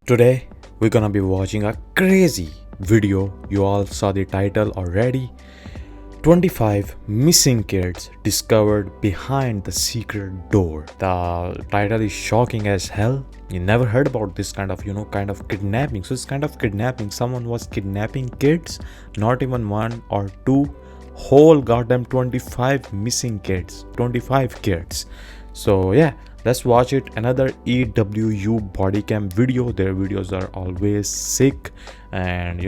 Today we're gonna be watching a crazy video. You all saw the title already. 25 missing kids discovered behind the secret door. The title is shocking as hell. You never heard about this kind of kidnapping. So it's kind of kidnapping. Someone was kidnapping kids, not even one or two, whole goddamn 25 missing kids, 25 kids. So yeah, let's watch it. Another EWU bodycam video. Their videos are always sick, and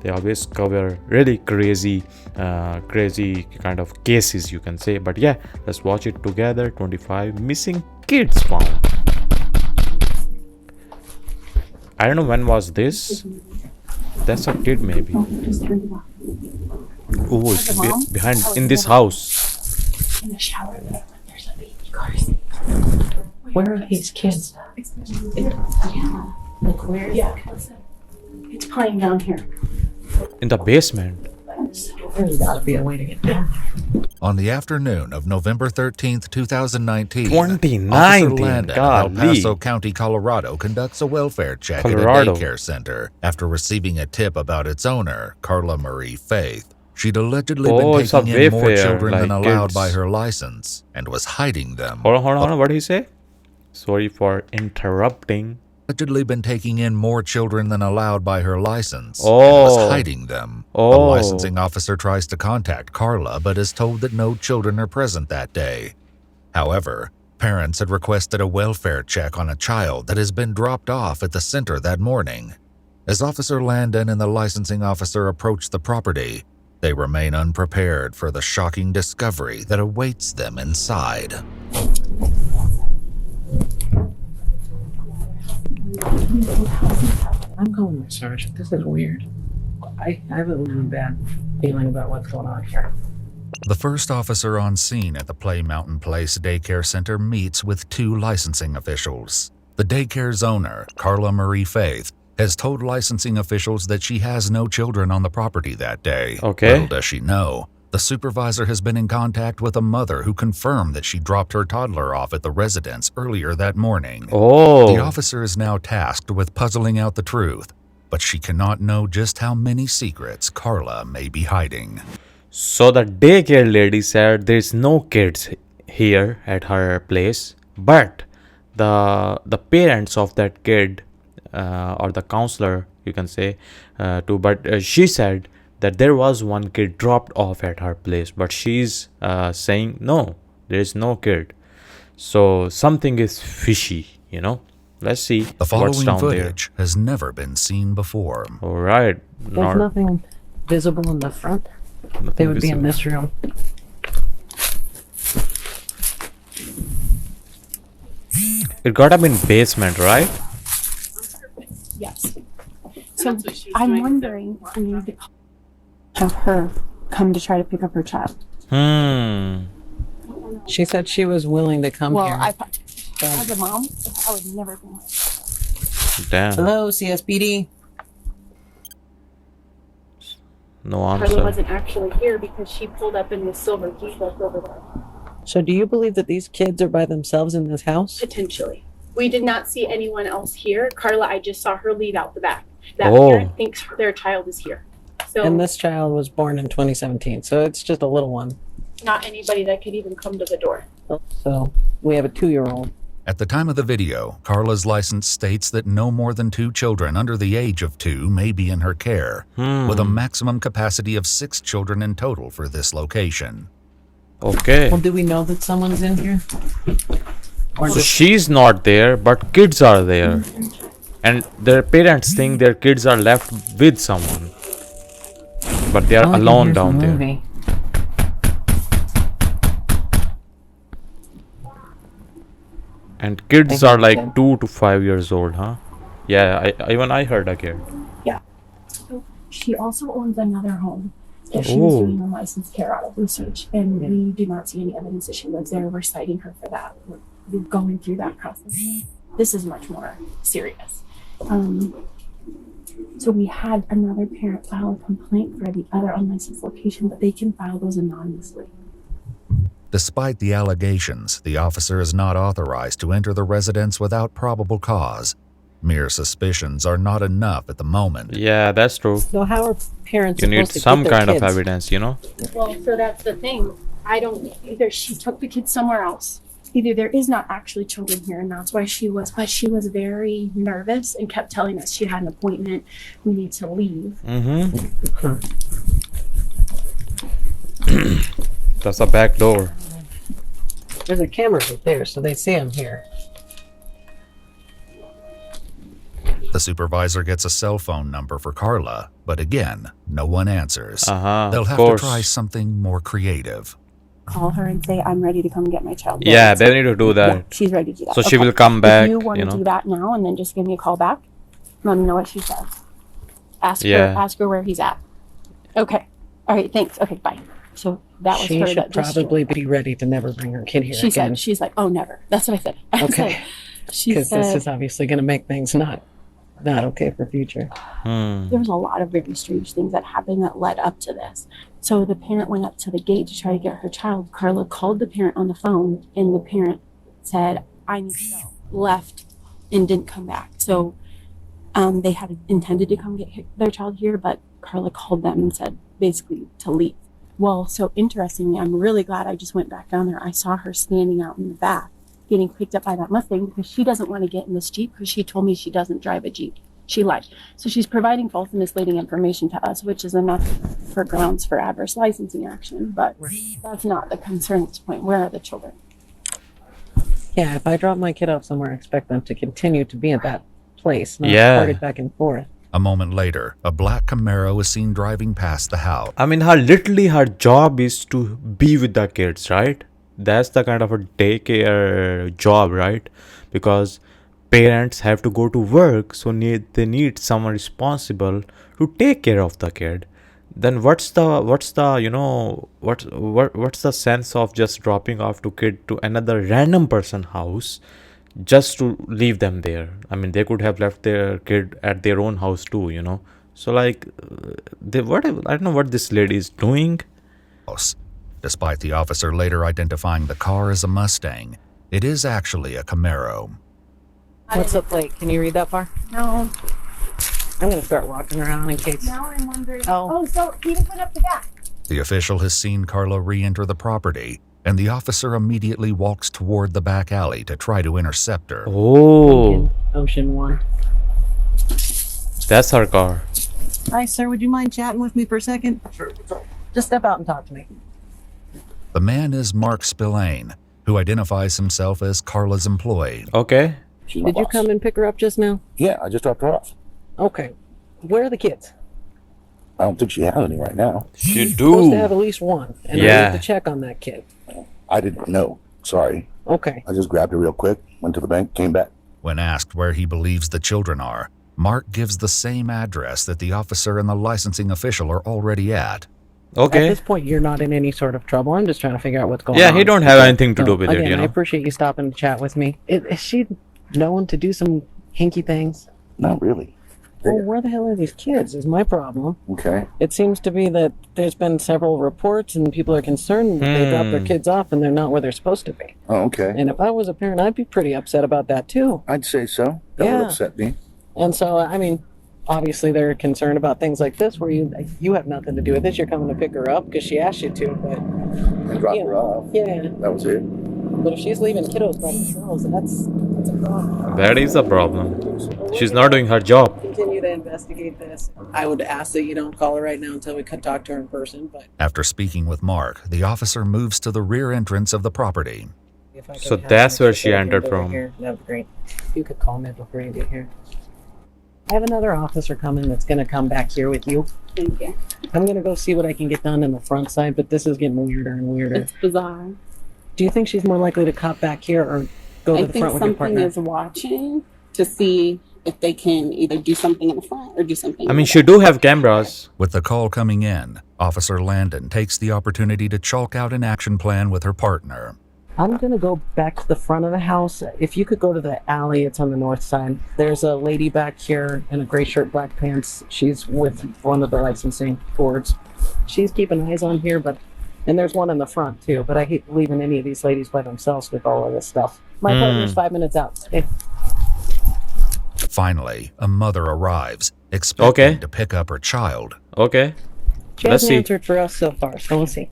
they always cover really crazy kind of cases, you can say. But yeah, let's watch it together. 25 missing kids found. I don't know when was this. That's a kid maybe. Oh, it's behind in this house. In the shower, there's a baby car. Where are these kids? Yeah. Like where? Yeah. It's playing down here. In the basement. There's gotta be a way to get down there. On the afternoon of November 13th, 2019, 2019, Officer Landon of El golly. Paso County, Colorado conducts a welfare check at a Colorado. daycare center after receiving a tip about its owner, Carla Marie Faith. She'd allegedly been it's a taking in more Wayfair, children than like allowed kids. by her license and was hiding them. Hold on. What did he say? Sorry for interrupting. Allegedly been taking in more children than allowed by her license and Oh. was hiding them. Oh. The licensing officer tries to contact Carla but is told that no children are present that day. However, parents had requested a welfare check on a child that has been dropped off at the center that morning. As Officer Landon and the licensing officer approach the property, they remain unprepared for the shocking discovery that awaits them inside. I'm calling my sergeant. This is weird. I have a really bad feeling about what's going on here. The first officer on scene at the Play Mountain Place Daycare Center meets with two licensing officials. The daycare's owner, Carla Marie Faith, has told licensing officials that she has no children on the property that day. Okay. Little does she know, the supervisor has been in contact with a mother who confirmed that she dropped her toddler off at the residence earlier that morning. Oh. The officer is now tasked with puzzling out the truth, but she cannot know just how many secrets Carla may be hiding. So the daycare lady said there's no kids here at her place, but the parents of that kid or the counselor, you can say, she said that there was one kid dropped off at her place, but she's saying no, there is no kid. So something is fishy, Let's see The what's following down footage has never been seen before. there. All right. There's nothing visible in the front. nothing They would be visible. in this room. It gotta be in basement, right? Yes. So I'm wondering if we need to have her come to try to pick up her child. She said she was willing to come Well, here. as a mom, I would never be like, Damn. Hello, CSPD. No Carla answer. wasn't actually here because she pulled up in the silver Jeep that's over there. So do you believe that these kids are by themselves in this house? Potentially. We did not see anyone else here. Carla, I just saw her leave out the back. That Oh. parent thinks their child is here. So And this child was born in 2017, so it's just a little one. not anybody that could even come to the door. So we have a 2-year-old. At the time of the video, Carla's license states that no more than 2 children under the age of 2 may be in her care, with a maximum capacity of 6 children in total for this location. Okay. Well, do we know that someone's in here? Or So just she's not there, but kids are there. And their parents think their kids are left with someone. But they are all I can alone hear is the down there. movie. And kids Thank are you, like Jen. 2 to 5 years old, huh? Yeah, even I heard a kid. So she also owns another home that she was Oh. doing a licensed care out of research, and we do not see any evidence that she lives there. We're citing her for that. We're going through that process. This is much more serious. So we had another parent file a complaint for the other unlicensed location, but they can file those anonymously. Despite the allegations, the officer is not authorized to enter the residence without probable cause. Mere suspicions are not enough at the moment. Yeah, that's true. So how are parents You need supposed to some get their kind of kids? evidence, you know? Well, so that's the thing. I don't, either she took the kids somewhere else, either there is not actually children here, and that's why she was, but she was very nervous and kept telling us she had an appointment, we need to leave. Mm-hmm. That's a back door. There's a camera right there, so they see him here. The supervisor gets a cell phone number for Carla, but again, no one answers. Uh-huh. They'll of have course. to try something more creative. Call her and say, I'm ready to come get my child. Yeah, they need to do Yeah, that. she's ready to do that. So she will come back, If you want you to know? do that now and then just give me a call back, let me know what she says. Ask Yeah. her where he's at. Okay. All right, thanks. Okay, bye. So that was She her should that just probably be ready to never bring her kid here she again. said, she's like, oh, never. That's what I said. I Okay. said, she Because this said, is obviously going to make things not okay for future. Hmm. there was a lot of very strange things that happened that led up to this. So the parent went up to the gate to try to get her child. Carla called the parent on the phone, and the parent said, I need to go. Left and didn't come back. So they had intended to come get their child here, but Carla called them and said basically to leave. Well, so interestingly, I'm really glad I just went back down there. I saw her standing out in the back getting picked up by that Mustang because she doesn't want to get in this Jeep because she told me she doesn't drive a Jeep. She lied. So she's providing false and misleading information to us, which is enough for grounds for adverse licensing action. But that's not the concern at this point. Where are the children? Yeah, if I drop my kid off somewhere, I expect them to continue to be at that place, not Yeah. carted back and forth. A moment later, a black Camaro is seen driving past the house. I mean, her job is to be with the kids, right? That's the kind of a daycare job, right? Because parents have to go to work, so they need someone responsible to take care of the kid. Then what's the you know what's the sense of just dropping off to kid to another random person house just to leave them there? I mean, they could have left their kid at their own house too, you know. So like, I don't know what this lady is doing. Despite the officer later identifying the car as a Mustang, it is actually a Camaro. What's the plate? Can you read that far? No. I'm going to start walking around in case. Now I'm wondering. Oh. So he just went up the back. The official has seen Carla re-enter the property, and the officer immediately walks toward the back alley to try to intercept her. Oh, In Ocean 1. that's her car. Hi, sir. Would you mind chatting with me for a second? Sure. Just step out and talk to me. The man is Mark Spillane, who identifies himself as Carla's employee. Okay. She's my Did you boss. come and pick her up just now? Yeah, I just dropped her off. Okay. Where are the kids? I don't think she has any right now. She Supposed to have do. at least one. And I Yeah. need to check on that kid. I didn't know. Sorry. Okay. I just grabbed her real quick, went to the bank, came back. When asked where he believes the children are, Mark gives the same address that the officer and the licensing official are already at. At Okay. this point, you're not in any sort of trouble. I'm just trying to figure out what's going on. Yeah, he don't have anything to So, do with it, again, you I know. appreciate you stopping to chat with me. Is she known to do some hinky things? Not really. Well, where the hell are these kids is my problem. Okay. It seems to be that there's been several reports and people are concerned that they drop their kids off and they're not where they're supposed to be. Oh, okay. And if I was a parent, I'd be pretty upset about that too. I'd say so. That Yeah. would upset me. And so, I mean, obviously they're concerned about things like this where you have nothing to do with this. You're coming to pick her up because she asked you to, but And drop Yeah. her off. yeah. That was it. But if she's leaving kiddos by themselves, that's a problem. That is a problem. She's not doing her job. Continue to investigate this. I would ask that you don't call her right now until we could talk to her in person, but After speaking with Mark, the officer moves to the rear entrance of the property. if I could So have that's an where extra she second entered over from. here, that'd be great. If you could call me before you get here. I have another officer coming that's going to come back here with you. Thank you. I'm going to go see what I can get done in the front side, but this is getting weirder and weirder. It's bizarre. Do you think she's more likely to cop back here or go to I the think front with your something partner? is watching to see if they can either do something in the front or do something. I in mean, the she back. do have cameras. With the call coming in, Officer Landon takes the opportunity to chalk out an action plan with her partner. I'm going to go back to the front of the house. If you could go to the alley, it's on the north side. There's a lady back here in a gray shirt, black pants. She's with one of the licensing boards. She's keeping eyes on here, and there's one in the front too, but I hate leaving any of these ladies by themselves with all of this stuff. My partner's 5 minutes out. Hey, Finally, a mother arrives, expecting to pick up her child. Okay. She Let's hasn't see. answered for us so far, so we'll see.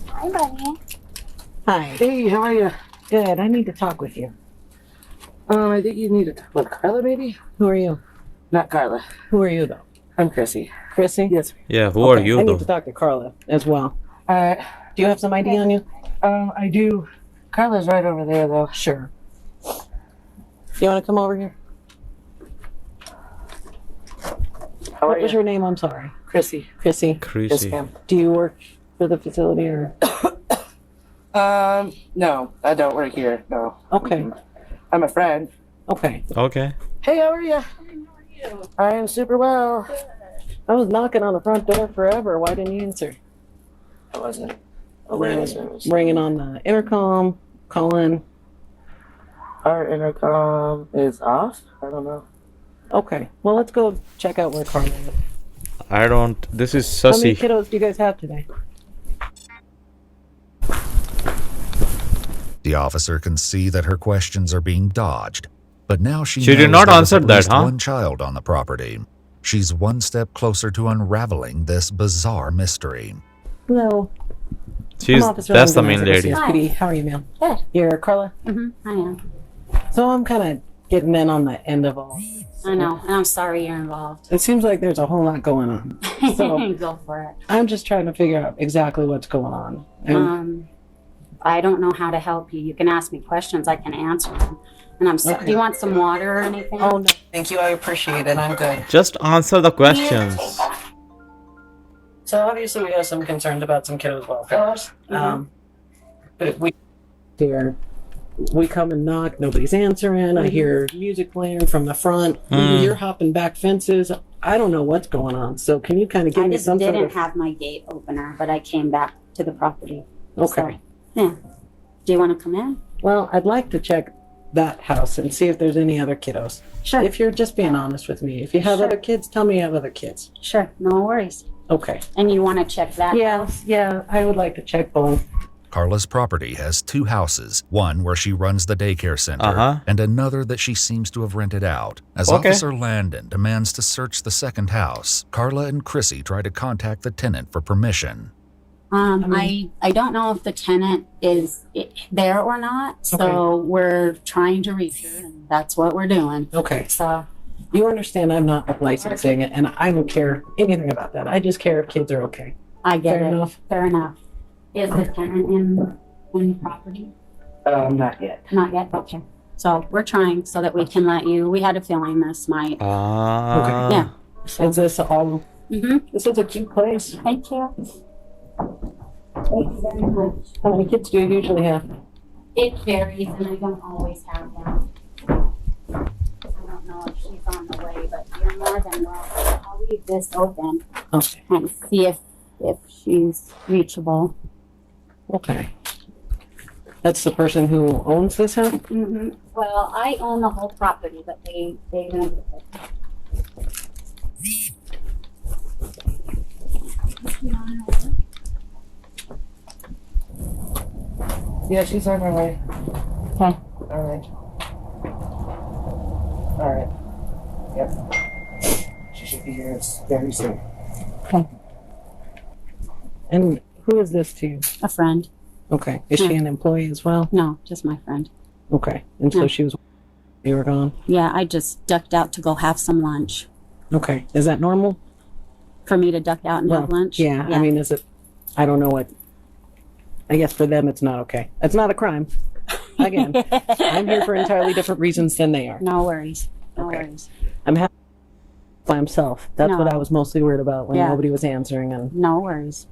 Hi, buddy. Hi. Hey, how are you? Good. I need to talk with you. I think you need to talk with Carla, maybe? Who are you? Not Carla. Who are you, though? I'm Chrissy. Chrissy? Yes. Yeah, who are Okay, you I though? need to talk to Carla as well. Alright. Do you have some ID on you? I do. Carla's right over there, though. Sure. You want to come over here? How What are was you? your name? I'm sorry. Chrissy. Chrissy. Yes, Crazy. ma'am. Do you work for the facility or? No, I don't work here. No. Okay. I'm a friend. Okay. Okay. Hey, how are you? I am super well. I was knocking on the front door forever. Why didn't you answer? I wasn't I aware was there was. ringing on the intercom, calling. Our intercom is off? I don't know. Okay. Well, let's go check out where Carla is. I don't. This is How many sussy. kiddos do you guys have today? The officer can see that her questions are being dodged, but now she She did knows not there was answer at that, least huh? one child on the property. She's one step closer to unraveling this bizarre mystery. Hello. She's I'm Officer that's the Lindsay main Mason, lady. CSPD. How are you, ma'am? Good. You're Carla? Mm-hmm. I am. So I'm kind of getting in on the end of all. I know. And I'm sorry you're involved. It seems like there's a whole lot going on. So Go for it. I'm just trying to figure out exactly what's going on. And I don't know how to help you. You can ask me questions. I can answer them. And I'm sorry. Okay. Do you want some water or anything? oh no, thank you. I appreciate it. I'm good. Just answer the questions. So obviously we have some concerns about some kiddos' welfare. But we come and knock, nobody's answering. I hear music playing from the front. You're hopping back fences. I don't know what's going on. So can you kind of give I me just some sort didn't of? have my gate opener, but I came back to the property. Okay. So, yeah. Do you want to come in? Well, I'd like to check that house and see if there's any other kiddos. Sure. If you're just being honest with me. If you have Sure. other kids, tell me you have other kids. Sure. No worries. Okay. And you want to check that? Yeah, I would like to check both. Carla's property has two houses, one where she runs the daycare center, Uh-huh. and another that she seems to have rented out. As Okay. Officer Landon demands to search the second house, Carla and Chrissy try to contact the tenant for permission. I don't know if the tenant is there or not, so we're trying to reach her, and that's what we're doing. Okay. So, You understand I'm not licensing it, and I don't care anything about that. I just care if kids are okay. I get Fair it. enough. Fair enough. Is the tenant in the property? Not yet. Not yet. Okay. So we're trying so that we can let you. We had a feeling this might. Ah. Yeah. Is this all? Mm-hmm. This is a cute place. Thank you. Thank you very much. How many kids do you usually have? It varies, and I don't always have them. I don't know if she's on the way, but you're more than welcome. I'll leave this open Okay. and see if she's reachable. Okay. That's the person who owns this house? Mm-hmm. Well, I own the whole property, but they rent it. Yeah, she's on her way. Okay. Alright. Alright. Yep. She should be here very soon. Okay. And who is this to you? A friend. Okay. Is she an employee as well? No, just my friend. Okay. And so Yeah. she was. You were gone. Yeah, I just ducked out to go have some lunch. Okay. Is that normal? For me to duck out and have lunch? Yeah. I mean, is it? I don't know what. I guess for them, it's not okay. It's not a crime. Again, I'm here for entirely different reasons than they are. No worries. No Okay. worries. I'm happy by himself. That's what No. I was mostly worried about when Yeah. nobody was answering. And No worries.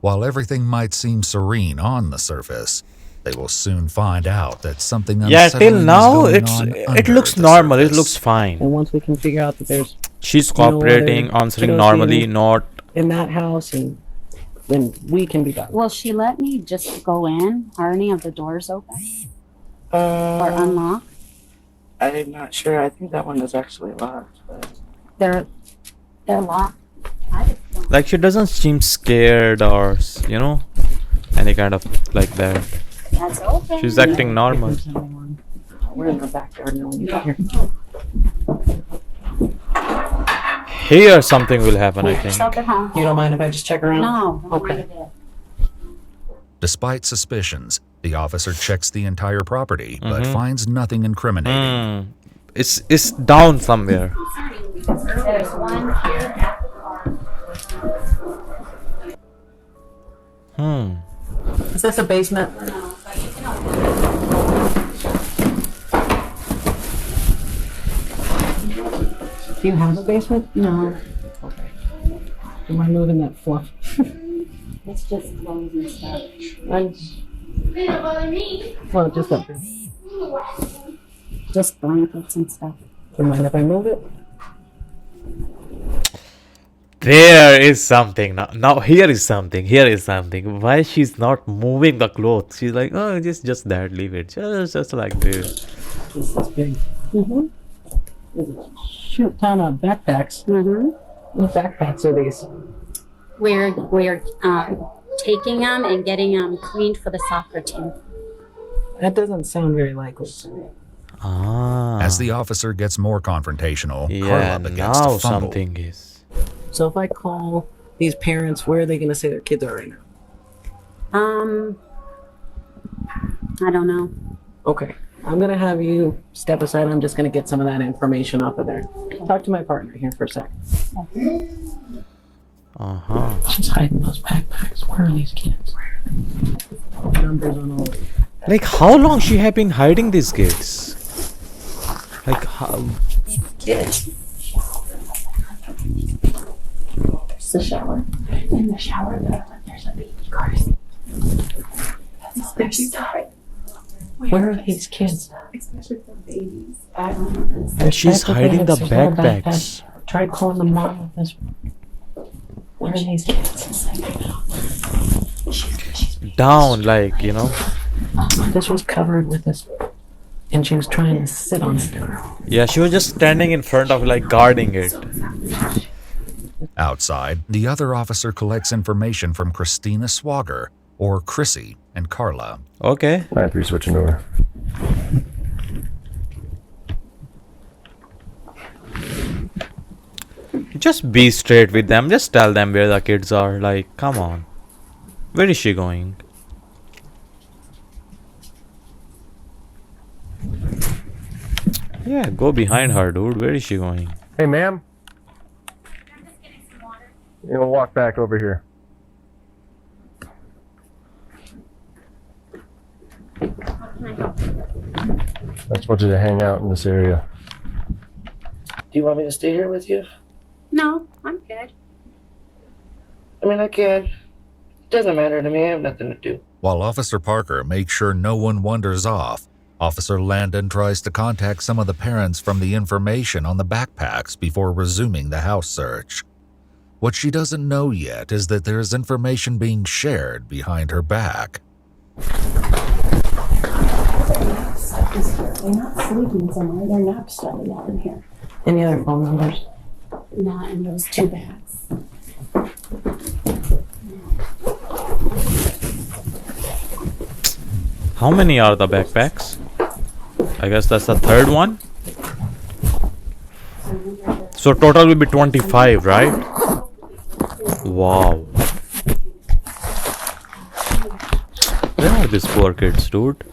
While everything might seem serene on the surface, they will soon find out that something Yeah, unsettling till is now going it on looks under the normal. It surface. looks fine. and once we can figure out that there's She's No other cooperating, answering kiddos normally, being- not. in that house, and then we can be done. Will she let me just go in? Are any of the doors open or unlocked? I'm not sure. I think that one is actually locked. But They're locked. I just don't. Like she doesn't seem scared or any kind of like that. Yeah, That's open. She's acting normal. We're in the backyard now when you get here. Here something will happen, I think. Yourself at home. You don't mind if I just check around? No. Okay. Despite suspicions, the officer checks the entire property but finds nothing incriminating. It's down somewhere. There's one here at the car. Is this a basement? No, but you can open it. Do you have a basement? No. Okay. Do you mind moving that fluff? It's just clothes and stuff. Well, just up there. Just blankets and stuff. Do you mind if I move it? There is something now. Here is something. Here is something. Why she's not moving the clothes? She's like, oh, just that. Leave it. Just like this. This is big. Shoot ton of backpacks. What backpacks are these? We're taking them and getting them cleaned for the soccer team. That doesn't sound very likely. As the officer gets more confrontational, Yeah, Carla begins now to fumble. something is. So if I call these parents, where are they going to say their kids are right now? I don't know. Okay. I'm going to have you step aside. I'm just going to get some of that information off of there. Talk to my partner here for a second. She's hiding those backpacks. Where are these kids? Numbers on all of them. Like, how long she have been hiding these kids? Like, how? Kids. There's the shower. In the shower, there's a baby car seat. There's stuff. Where are these kids? Especially for babies. I don't know. And she's Check hiding the bags. There's no backpacks. Try calling the mom of this. Where are these kids? Down, like, you know. This was covered with this, and she was trying to sit on it. Yeah, she was just standing in front of, like, guarding it. Outside, the other officer collects information from Christina Swager, or Chrissy, and Carla. Okay. 9-3 switching over. Just be straight with them. Just tell them where the kids are. Like, come on. Where is she going? Yeah, go behind her, dude. Where is she going? Hey, ma'am. We'll walk back over here. I just want you to hang out in this area. Do you want me to stay here with you? No, I'm good. I mean, I can. It doesn't matter to me. I have nothing to do. While Officer Parker makes sure no one wanders off, Officer Landon tries to contact some of the parents from the information on the backpacks before resuming the house search. What she doesn't know yet is that there is information being shared behind her back. They're not sleeping somewhere. They're nap studying out in here. Any other phone numbers? Not in those two bags. How many are the backpacks? I guess that's the third one. So total will be 25, right? Wow. Where are these poor kids, dude?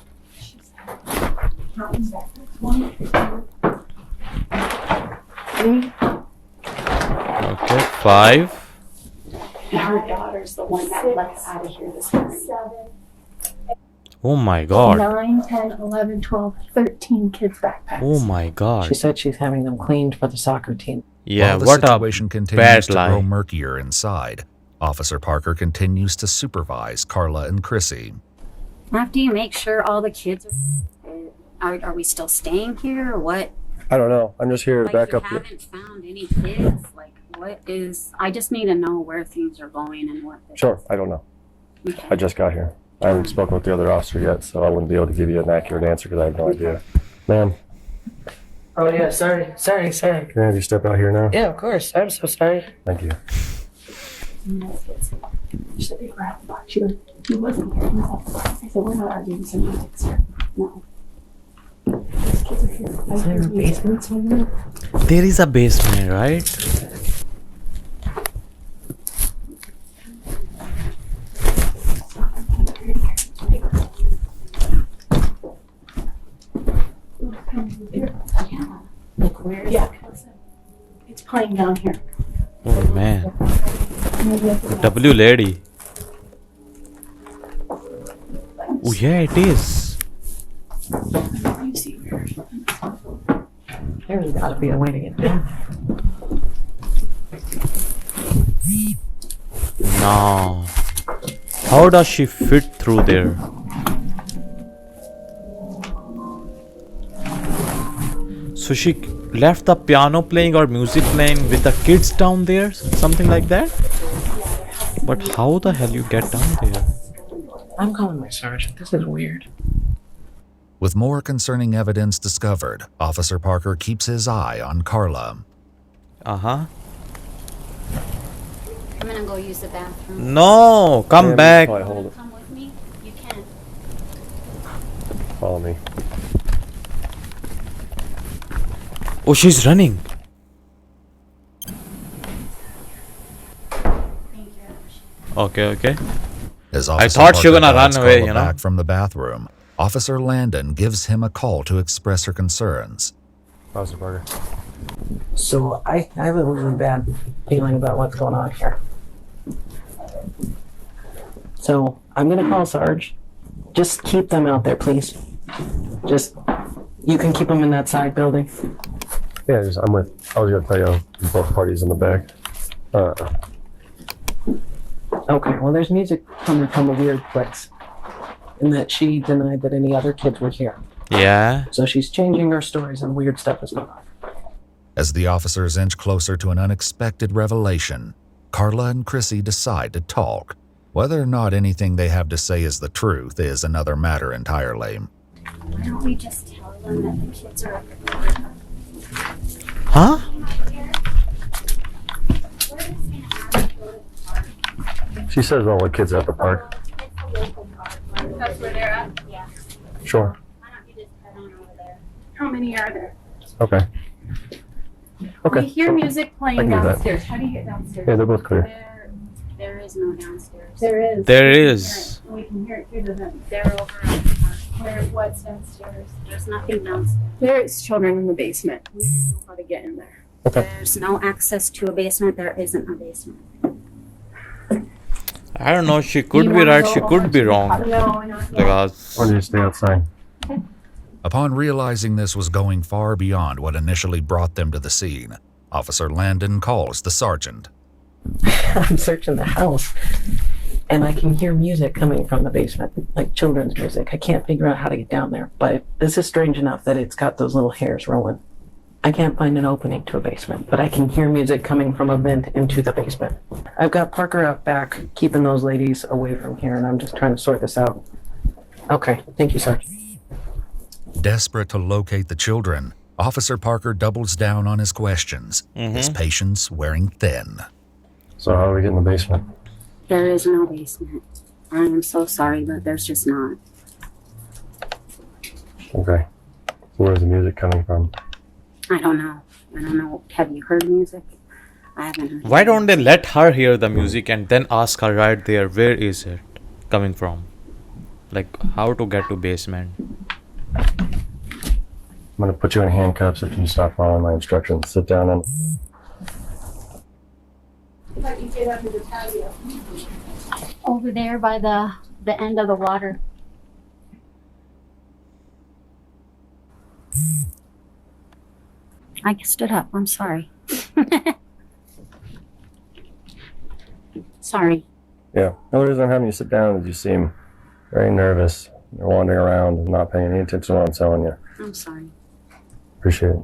Okay, 5. And her daughter's the one that left out of here this morning. Oh my god. 9, 10, 11, 12, 13 kids' backpacks. Oh my She god. said she's having them cleaned for the soccer team. Yeah, While the what a situation continues bad to grow lie. murkier inside, Officer Parker continues to supervise Carla and Chrissy. After you make sure all the kids are we still staying here or what? I don't know. I'm just here to Like back you up. haven't found any kids. Like what is? I just need to know where things are going and what. Sure, I don't know. Okay. I just got here. I haven't spoken with the other officer yet, so I wouldn't be able to give you an accurate answer because I have no idea. Ma'am, Oh, yeah. Sorry. can I have you step out here now? Yeah, of course. I'm so sorry. Thank you. minutes kids. She said they were at the bar. She goes, he wasn't here. He was at the bar. I said, we're not arguing some music's here. No. These kids are here. Is there a basement somewhere? There is a basement, right? Yeah. Like where is it? It's playing down here. Oh man. W lady. Oh yeah, it is. You see where? There's got to be a way to get down. No. How does she fit through there? So she left the piano playing or music playing with the kids down there? Something like that? But how the hell you get down there? I'm calling my sergeant. This is weird. With more concerning evidence discovered, Officer Parker keeps his eye on Carla. Uh-huh. I'm gonna go use the bathroom. No, come back. Probably hold it. Come with me? You can. Follow me. Oh, she's running. Okay. As I Officer thought she Parker gonna run guides away, Carla you know. back from the bathroom, Officer Landon gives him a call to express her concerns. Officer Parker. So I have a really bad feeling about what's going on here. So I'm gonna call Sarge. Just keep them out there, please. Just, you can keep them in that side building. Yeah, I was gonna tell you both parties in the back. Okay, well there's music coming from a weird place. And that she denied that any other kids were here. Yeah. So she's changing her stories and weird stuff is going on. As the officers inch closer to an unexpected revelation, Carla and Chrissy decide to talk. Whether or not anything they have to say is the truth is another matter entirely. Why don't we just tell them that the kids are Huh? She says all the kids are at the park. That's where they're at? Yeah. Sure. Why don't you just head on over there? How many are there? Okay. Okay. We hear music I playing can do that. downstairs. How do you get downstairs? Yeah, they're both clear. There is no downstairs. There is. There is. We can hear it through the vent. They're over on the park. Where, what's downstairs? There's nothing downstairs. There's children in the basement. We don't know how to get in there. There's no access to a basement. There isn't a basement. I don't know, she could be right, she could be wrong. No, not yet. Because Or do you stay outside? Upon realizing this was going far beyond what initially brought them to the scene, Officer Landon calls the sergeant. I'm searching the house and I can hear music coming from the basement, like children's music. I can't figure out how to get down there, but this is strange enough that it's got those little hairs rolling. I can't find an opening to a basement, but I can hear music coming from a vent into the basement. I've got Parker out back, keeping those ladies away from here, and I'm just trying to sort this out. Okay, thank you, Sergeant. Desperate to locate the children, Officer Parker doubles down on his questions, his patience wearing thin. So how do we get in the basement? There is no basement. I am so sorry, but there's just not. Okay. So where's the music coming from? I don't know. Have you heard music? I haven't heard. why don't they let her hear the music and then ask her right there, where is it coming from? Like, how to get to basement? I'm gonna put you in handcuffs if you stop following my instructions. Sit down and But you get under the patio. Over there by the end of the water. I stood up. I'm sorry. Sorry. yeah. The only reason I'm having you sit down is you seem very nervous. You're wandering around and not paying any attention to what I'm telling you. I'm sorry. Appreciate it.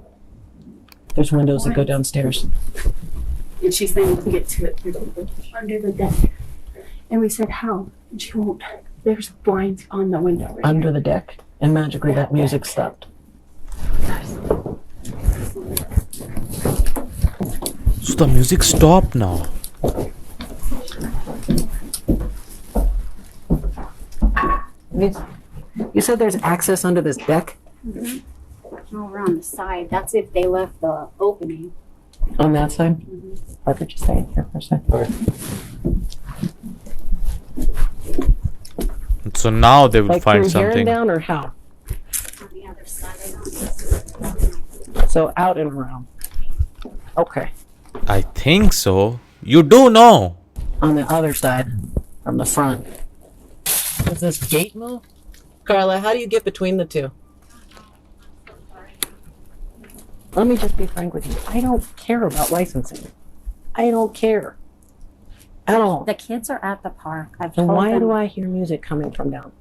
There's windows that go downstairs. And she's saying we can get to it through under the deck. And we said, how? And she won't. There's blinds on the window. Right Under the deck, and magically that music stopped. So the music stopped now. You said there's access under this deck Over on the side. That's if they left the opening. on that side? Parker, just stay here for a second. So now they will Like find through here and something. down, or how? On the other side. So out and around. Okay. I think so. You do know. On the other side, from the front. Does this gate move? Carla, how do you get between the two? Let me just be frank with you. I don't care about licensing. I don't care. At all. The kids are at the park. I've Then told why them. do I hear music coming from down?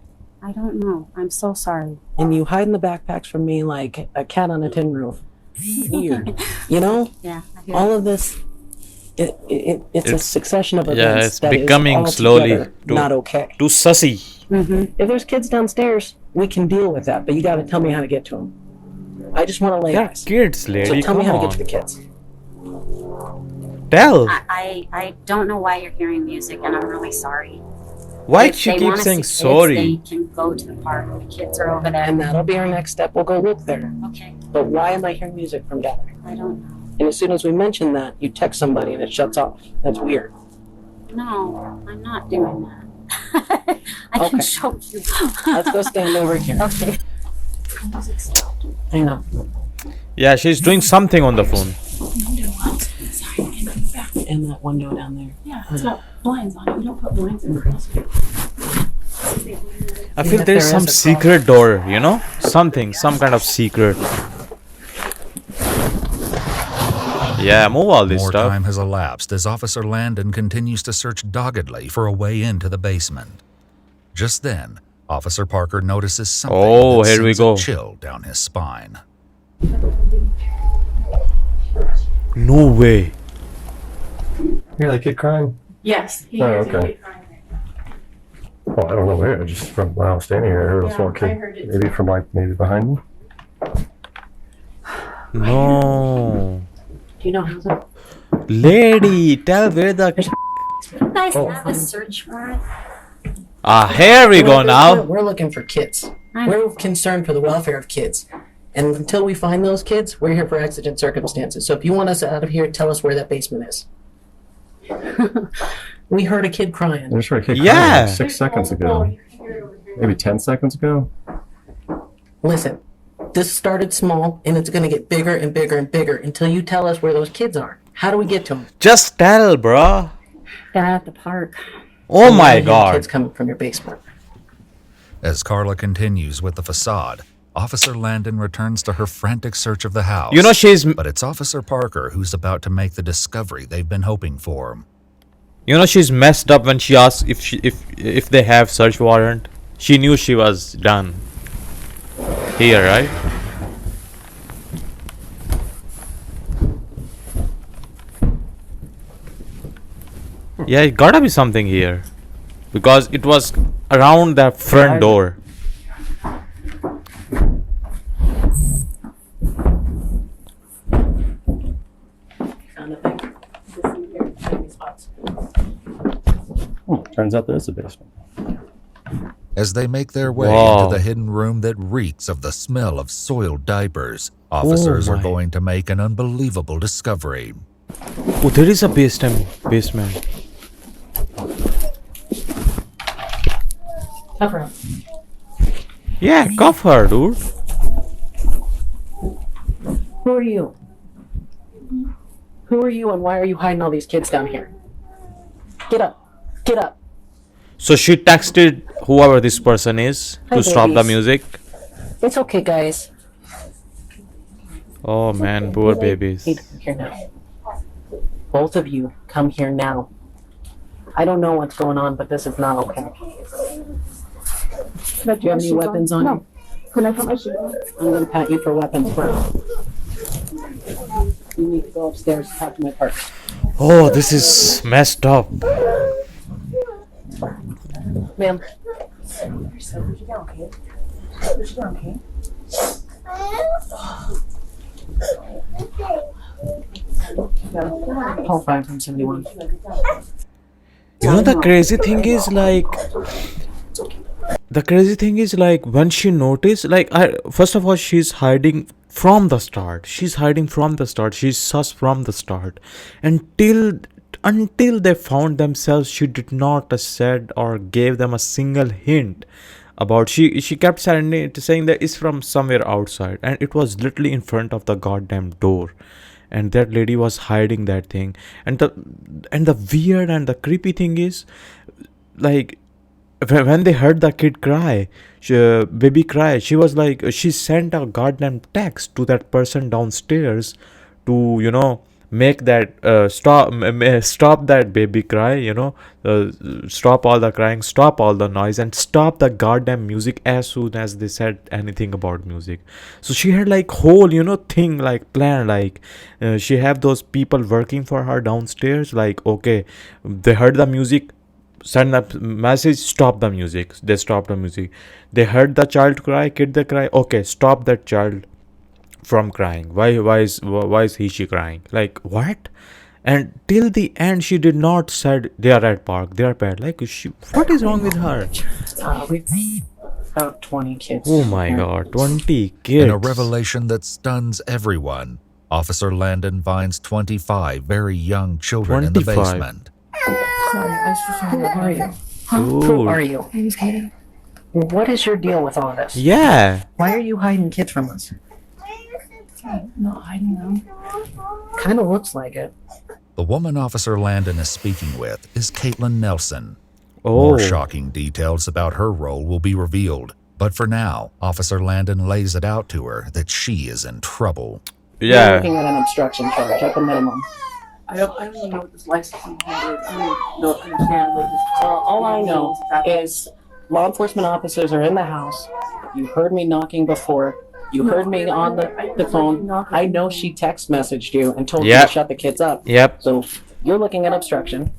I don't know. I'm so sorry. And you hide in the backpacks from me like a cat on a tin roof. Weird. You know? Yeah. I hear All of this, it's a succession of events Yeah, it's that is becoming slowly altogether not okay. too sussy. If there's kids downstairs, we can deal with that, but you got to tell me how to get to them. I just want to lay They're eyes. kids, So lady. tell me Come how to get to on. the kids. Tell. I don't know why you're hearing music, and I'm really sorry. Why If she they keep wanna saying see kids, sorry? They can go to the park. The kids are over there. And that'll be our next step. We'll go look there. Okay. But why am I hearing music from down there? I don't know. And as soon as we mention that, you text somebody and it shuts off. That's weird. No, I'm not doing that. I Okay. can show you. Let's go stand over here. Okay. I know. Yeah, she's doing something on the phone. And that window down there. Yeah, it's got blinds on it. We don't put blinds in crawls. I feel if there's there some is a secret door, you know? Something, some kind of secret. Yeah, move all this More stuff. time has elapsed as Officer Landon continues to search doggedly for a way into the basement. Just then, Officer Parker notices something Oh, that here we sends a go. chill down his spine. No way. Hear that kid crying? Yes. He Oh, hears okay. it crying. Oh, I don't know where. Just from when I was standing here, I heard a Yeah, small I kid. heard it Maybe from maybe behind me. No. Do you know how's it? Lady, tell where the... You guys Oh. have a search warrant? Ah, here we go now. We're looking for kids. I know. We're concerned for the welfare of kids. And until we find those kids, we're here for exigent circumstances. So if you want us out of here, tell us where that basement is. We heard a kid I crying. just heard a kid Yeah. crying like 6 seconds ago. Maybe 10 seconds ago. Listen, this started small and it's going to get bigger and bigger and bigger until you tell us where those kids are. How do we get to them? Just tell, bruh. They're at the park. Oh my Kids god. coming from your basement. As Carla continues with the facade, Officer Landon returns to her frantic search of the house. You know she's... But it's Officer Parker who's about to make the discovery they've been hoping for. You know she's messed up when she asked if they have search warrant. She knew she was done. Here, right? Yeah, it gotta be something here. Because it was around the front door. Found a thing. This in here, tiny spots. Turns out there's a basement. As they make their way Wow. into the hidden room that reeks of the smell of soiled diapers, officers are my. going to make an unbelievable discovery. Oh, there is a basement. Cover up. Yeah, cuff her, dude. Who are you? Who are you and why are you hiding all these kids down here? Get up. Get up. So she texted whoever this person is Hi, to stop the babies. music. It's okay, guys. Oh man, poor babies. Hey, come here now. Both of you, come here now. I don't know what's going on, but this is not okay. Do you have any weapons on you? Can I put my shoes on? I'm going to pat you for weapons first. You need to go upstairs and talk to my partner. Oh, this is messed up. Ma'am. Call 571. You know the crazy thing is like the crazy thing is, like, when she noticed, like, first of all, she's hiding from the start. She's hiding from the start. She's sus from the start. Until they found themselves, she did not said or gave them a single hint about. She kept saying that it's from somewhere outside, and it was literally in front of the goddamn door, and that lady was hiding that thing. And the weird and the creepy thing is, like, when they heard the kid cry, baby cry, she was like, she sent a goddamn text to that person downstairs to, make that stop that baby cry, stop all the crying, stop all the noise, and stop the goddamn music as soon as they said anything about music. So she had like whole, thing like planned, like she have those people working for her downstairs, like, okay, they heard the music, send that message, stop the music. They stopped the music. They heard the child cry, kid they cry, okay, stop that child from crying. Why is she crying? Like, what? And till the end, she did not said they are at park, they are pet. Like, what is wrong with her? We've about 20 kids. Oh my god, 20 In kids. a revelation that stuns everyone, Officer Landon finds 25 very young children in the 25. basement. Sorry, I was just trying Who to are you? Ooh. Who are you? My name's Katie. What is your deal with all this? Yeah. Why are you hiding kids from us? I'm not hiding them. Kind of looks like it. The woman Officer Landon is speaking with is Caitlin Nelson. Oh. More shocking details about her role will be revealed, but for now, Officer Landon lays it out to her that she is in trouble. You're looking Yeah. at an obstruction charge at the minimum. I don't even know what this licensing is. I don't understand what this. All I know is law enforcement officers are in the house. You heard me knocking before. You heard me on the phone. I know she text messaged you and told you Yep. to shut the kids up. Yep. So you're looking at obstruction.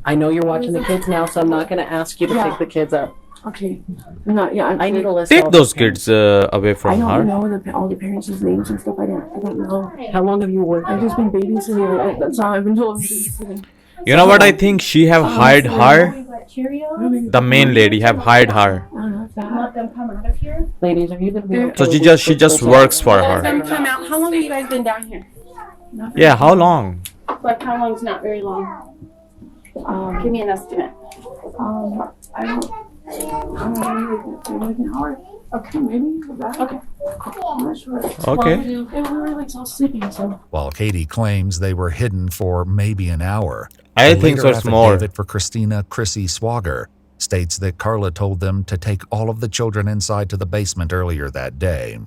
I know you're watching the kids now, so I'm not going to ask you to Yeah. take the kids up. Okay. No, yeah. I need a list. Take of those the parents. kids away I from don't her. know all the parents' names and stuff. I don't know. How long have you worked? I've just been babysitting. That's all I've been told. Babysitting. You know what I think? She have hide her. The main lady have hide her. I don't know if that. Ladies, are you going to be okay So with she these just kids? works for her. Come out. How long have you guys been down here? Yeah, how long? Like how long's not very long. Give me an estimate. I don't know, like an hour. Okay, maybe that. Okay. I'm not sure. Okay. Well, we were like all sleeping, so. While Katie claims they were hidden for maybe an hour, I a think so. later It's more. affidavit for Christina Chrissy Swager states that Carla told them to take all of the children inside to the basement earlier that day.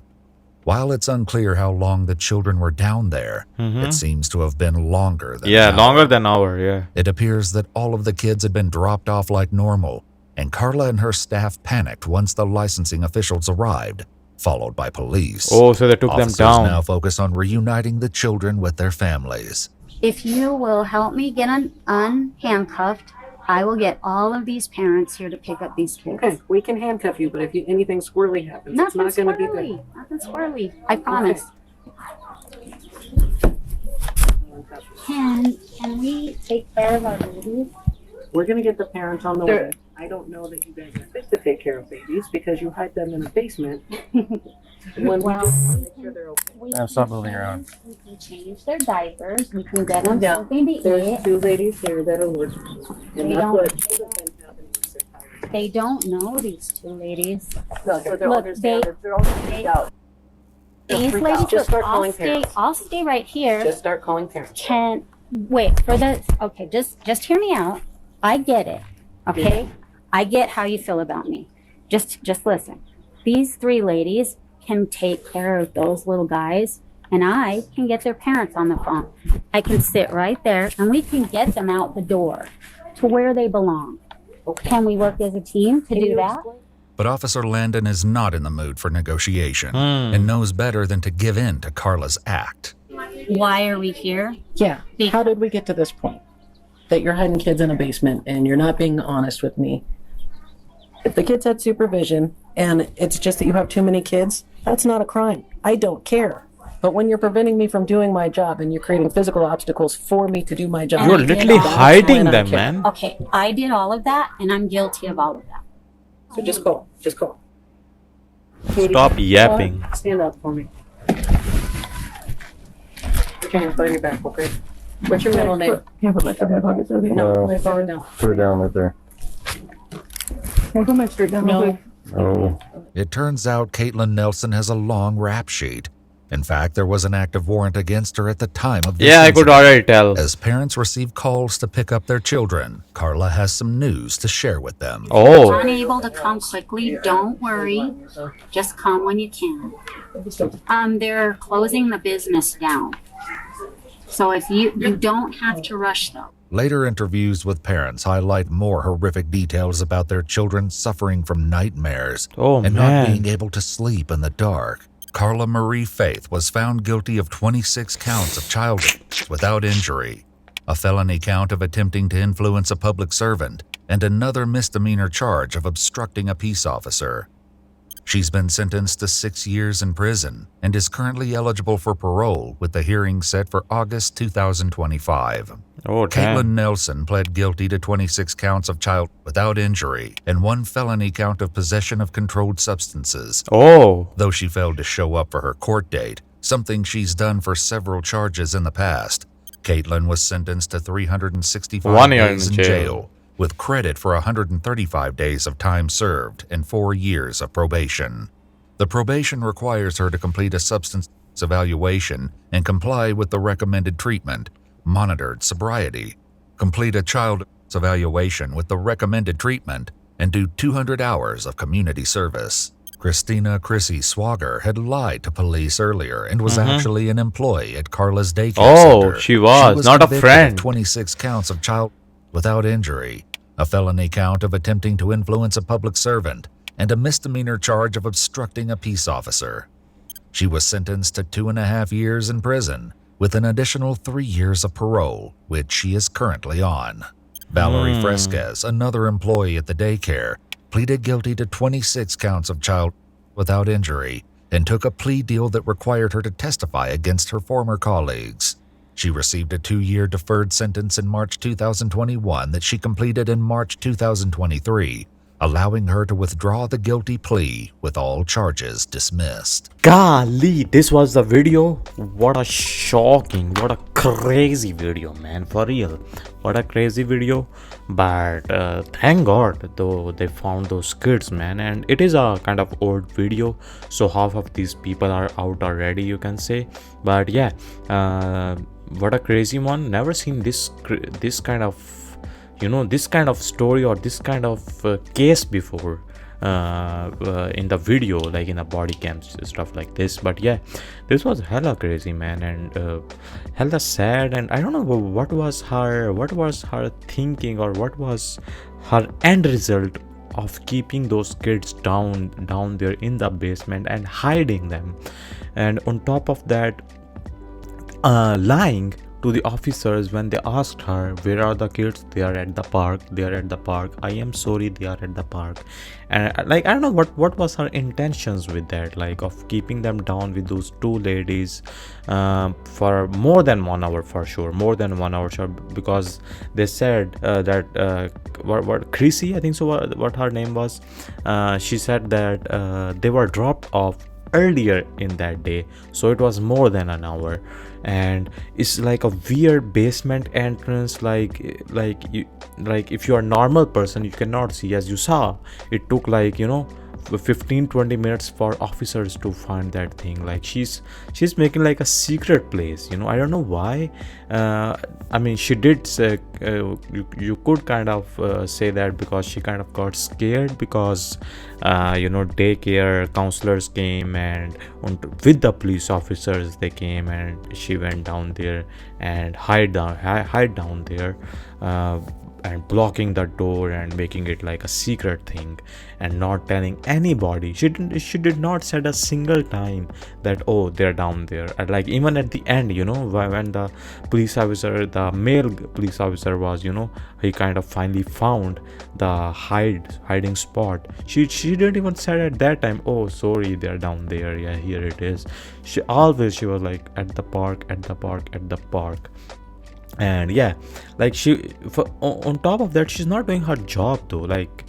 While it's unclear how long the children were down there, it seems to have been longer than Yeah, an hour. longer than hour. Yeah. It appears that all of the kids had been dropped off like normal, and Carla and her staff panicked once the licensing officials arrived, followed by police. Oh, so they took them Officers down. now focus on reuniting the children with their families. If you will help me get unhandcuffed, I will get all of these parents here to pick up these kids. Okay, we can handcuff you, but if anything squirrely happens, Nothing it's not going to be squirrely. good. Nothing squirrely. I promise. Can we take care of our babies? We're going to get the parents on the way. I don't know that you guys are fit to take care of babies because you hide them in the basement. When we just make sure they're okay. Stop moving around. We can change their diapers. We can get them Yeah. something to There's eat. two ladies here that are working. They And that's don't- what should have been happening. They don't know these two ladies. No, so they're Look, understanding. They're all freaked out. Don't These freak ladies, out. Just start I'll calling stay. parents. I'll stay right here. Just start calling parents. Can wait for the. Okay, just hear me out. I get it. Okay, I get how you feel about me. Just listen. These three ladies can take care of those little guys, and I can get their parents on the phone. I can sit right there, and we can get them out the door to where they belong. Can we work as a team to do that? But Officer Landon is not in the mood for negotiation and knows better than to give in to Carla's act. Why are we here? Yeah. How did we get to this point? That you're hiding kids in a basement and you're not being honest with me. If the kids had supervision and it's just that you have too many kids, that's not a crime. I don't care. But when you're preventing me from doing my job and you're creating physical obstacles for me to do my job, You're I did literally all that. hiding That's when I them, care. man. Okay, I did all of that, and I'm guilty of all of that. So just go. Just go. Katie, Stop yapping. stand up for me. Put your hands behind your back, okay? What's your middle name? Can I put my stuff in my pockets? Okay. No, No. lay forward now. Put it down right there. Can I put my shirt down real No. quick? Oh, It turns out Caitlin Nelson has a long rap sheet. In fact, there was an active warrant against her at the time of this Yeah, I could incident. already tell. As parents receive calls to pick up their children, Carla has some news to share with them. Oh, Unable to come quickly, don't worry. Just come when you can. They're closing the business down. So if you don't have to rush though. Later interviews with parents highlight more horrific details about their children suffering from nightmares oh and not man. being able to sleep in the dark. Carla Marie Faith was found guilty of 26 counts of child abuse without injury, a felony count of attempting to influence a public servant, and another misdemeanor charge of obstructing a peace officer. She's been sentenced to 6 years in prison and is currently eligible for parole with the hearing set for August 2025. Oh Caitlin damn. Nelson pled guilty to 26 counts of child without injury and one felony count of possession of controlled substances. Oh, Though she failed to show up for her court date, something she's done for several charges in the past, Caitlin was sentenced to 365 1 year days in in jail. jail, with credit for 135 days of time served and 4 years of probation. The probation requires her to complete a substance evaluation and comply with the recommended treatment, monitored sobriety, complete a child evaluation with the recommended treatment, and do 200 hours of community service. Christina Chrissy Swager had lied to police earlier and was actually an employee at Carla's daycare Oh, center. she was, not a convicted of friend. 26 counts of child without injury, a felony count of attempting to influence a public servant, and a misdemeanor charge of obstructing a peace officer. She was sentenced to 2.5 years in prison, with an additional 3 years of parole, which she is currently on. Valerie Fresquez, another employee at the daycare, pleaded guilty to 26 counts of child without injury and took a plea deal that required her to testify against her former colleagues. She received a 2-year deferred sentence in March 2021 that she completed in March 2023, allowing her to withdraw the guilty plea with all charges dismissed. golly, this was the video. What a shocking, what a crazy video, man, for real. What a crazy video. But thank God though they found those kids, man. And it is a kind of old video, so half of these people are out already, you can say. But yeah, what a crazy one. Never seen this kind of, you know, this kind of story or this kind of case before in the video, like in the body cams, stuff like this. But yeah, this was hella crazy, man, and hella sad. And I don't know what was her thinking, or what was her end result of keeping those kids down there in the basement and hiding them, and on top of that, lying to the officers when they asked her, where are the kids? They are at the park. I am sorry, they are at the park. And like, I don't know what was her intentions with that, like of keeping them down with those two ladies for more than 1 hour, for sure, more than 1 hour, sure, because they said that what Chrissy, I think so, what her name was, she said that they were dropped off earlier in that day, so it was more than an hour. And it's like a weird basement entrance, like if you are a normal person, you cannot see. As you saw, it took, like, you know, 15-20 minutes for officers to find that thing. Like, she's making like a secret place, you know. I don't know why. I mean, she did say, you could kind of say that because she kind of got scared, because you know, daycare counselors came, and with the police officers they came, and she went down there and hide down there, and blocking the door and making it like a secret thing and not telling anybody. She did not said a single time that, oh, they're down there. And like, even at the end, you know, when the police officer, the male police officer was, you know, he kind of finally found the hiding spot, she didn't even said at that time, oh, sorry, they're down there, yeah, here it is. She was like, at the park. And yeah, like, on top of that, she's not doing her job though. Like,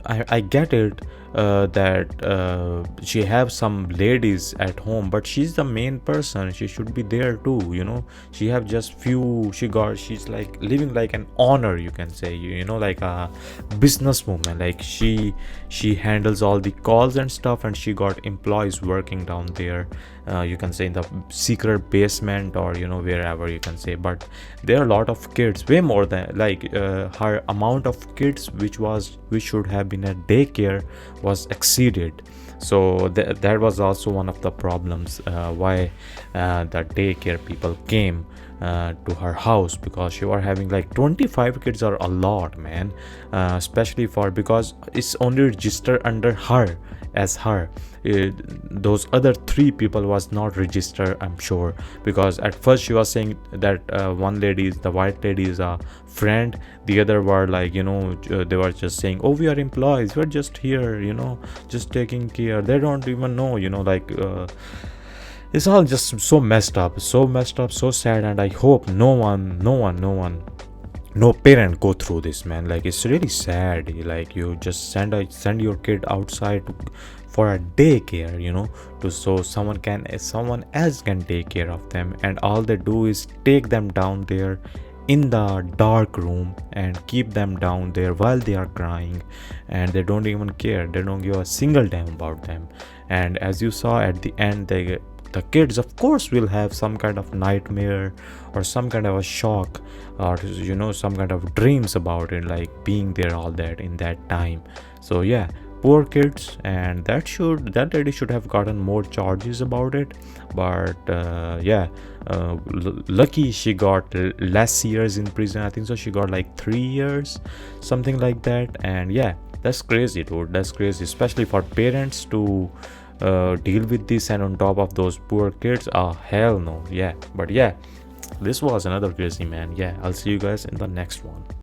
I get it that she have some ladies at home, but she's the main person. She should be there too, you know. She have just few. She's like living like an honor, you can say. You know, like a businesswoman. Like she handles all the calls and stuff, and she got employees working down there. You can say in the secret basement, or you know, wherever you can say. But there are a lot of kids, way more than like her amount of kids which should have been at daycare was exceeded. So that was also one of the problems why the daycare people came to her house, because she was having like 25 kids are a lot, man. Especially for, because it's only registered under her as her. Those other three people was not registered, I'm sure, because at first she was saying that one lady is, the white lady, is a friend. The other were like, you know, they were just saying, oh, we are employees, we're just here, you know, just taking care. They don't even know, you know, like it's all just so messed up, so sad. And I hope no parent go through this, man. Like it's really sad. Like you just send your kid outside for a daycare, you know, to so someone else can take care of them, and all they do is take them down there in the dark room and keep them down there while they are crying, and they don't even care. They don't give a single damn about them. And as you saw at the end, the kids of course will have some kind of nightmare or some kind of a shock, or you know, some kind of dreams about it, like being there all that in that time. So yeah, poor kids. And that lady should have gotten more charges about it. But lucky she got less years in prison. I think so she got like 3 years, something like that. And yeah, that's crazy, dude. That's crazy, especially for parents to deal with this, and on top of those poor kids. Oh hell no. Yeah, but yeah, this was another crazy, man. Yeah, I'll see you guys in the next one.